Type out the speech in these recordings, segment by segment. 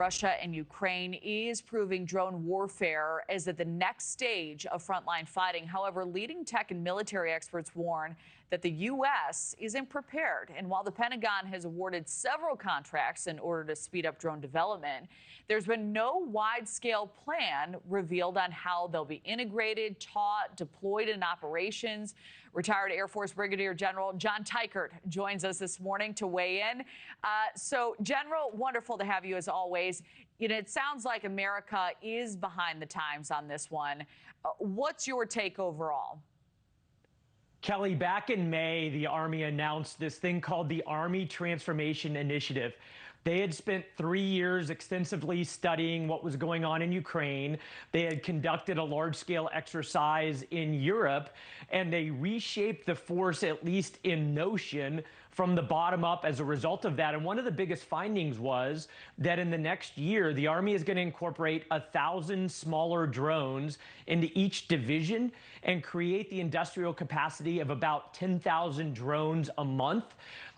Russia and Ukraine is proving drone warfare is at the next stage of frontline fighting. However, leading tech and military experts warn that the U.S. isn't prepared. And while the Pentagon has awarded several contracts in order to speed up drone development, there's been no wide-scale plan revealed on how they'll be integrated, taught, deployed in operations. Retired Air Force Brigadier General John Teichert joins us this morning to weigh in. So, General, wonderful to have you as always. You know, it sounds like America is behind the times on this one. What's your take overall? Kelly, back in May, the Army announced this thing called the Army Transformation Initiative. They had spent 3 years extensively studying what was going on in Ukraine. They had conducted a large-scale exercise in Europe, and they reshaped the force, at least in notion, from the bottom up as a result of that. And one of the biggest findings was that in the next year, the Army is going to incorporate 1,000 smaller drones into each division and create the industrial capacity of about 10,000 drones a month.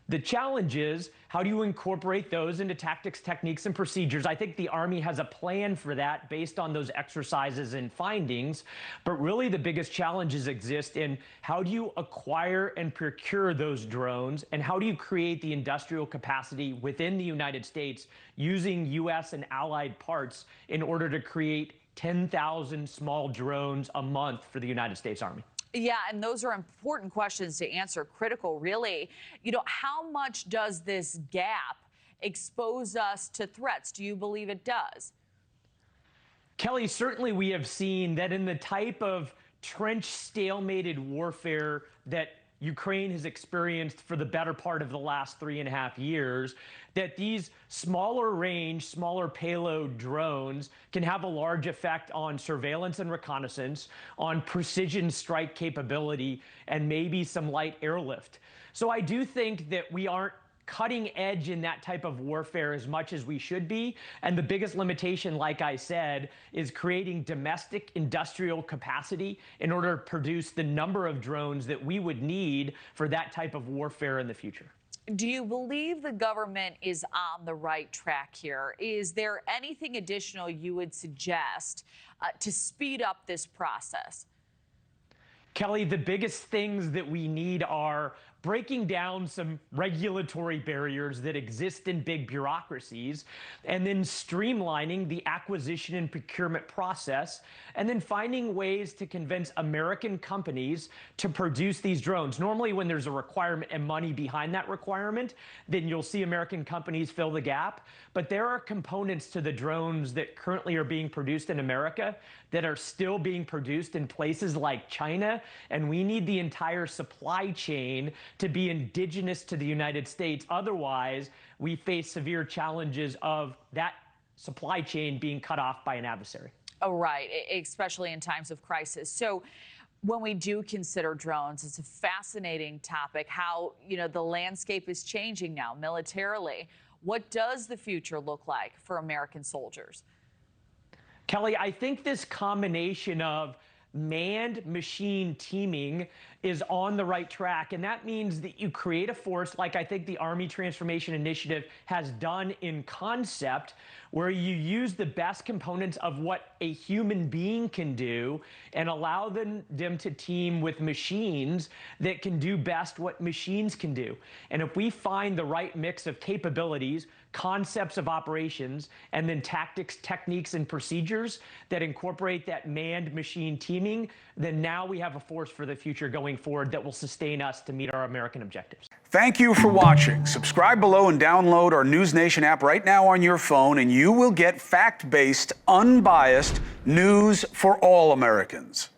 The challenge is, how do you incorporate those into tactics, techniques, and procedures? I think the Army has a plan for that based on those exercises and findings. But really, the biggest challenges exist in how do you acquire and procure those drones, and how do you create the industrial capacity within the United States using U.S. and allied parts in order to create 10,000 small drones a month for the United States Army? Yeah, and those are important questions to answer, critical, really. You know, how much does this gap expose us to threats? Do you believe it does? Kelly, certainly we have seen that in the type of trench stalemated warfare that Ukraine has experienced for the better part of the last 3.5 years, that these smaller range, smaller payload drones can have a large effect on surveillance and reconnaissance, on precision strike capability, and maybe some light airlift. So I do think that we aren't cutting edge in that type of warfare as much as we should be. And the biggest limitation, like I said, is creating domestic industrial capacity in order to produce the number of drones that we would need for that type of warfare in the future. Do you believe the government is on the right track here? Is there anything additional you would suggest to speed up this process? Kelly, the biggest things that we need are breaking down some regulatory barriers that exist in big bureaucracies, and then streamlining the acquisition and procurement process, and then finding ways to convince American companies to produce these drones. Normally, when there's a requirement and money behind that requirement, then you'll see American companies fill the gap. But there are components to the drones that currently are being produced in America that are still being produced in places like China, and we need the entire supply chain to be indigenous to the United States. Otherwise, we face severe challenges of that supply chain being cut off by an adversary. Oh, right, especially in times of crisis. So when we do consider drones, it's a fascinating topic, how, you know, the landscape is changing now militarily. What does the future look like for American soldiers? Kelly, I think this combination of manned machine teaming is on the right track. And that means that you create a force like I think the Army Transformation Initiative has done in concept, where you use the best components of what a human being can do and allow them to team with machines that can do best what machines can do. And if we find the right mix of capabilities, concepts of operations, and then tactics, techniques, and procedures that incorporate that manned machine teaming, then now we have a force for the future going forward that will sustain us to meet our American objectives. Thank you for watching. Subscribe below and download our NewsNation app right now on your phone, and you will get fact-based, unbiased news for all Americans.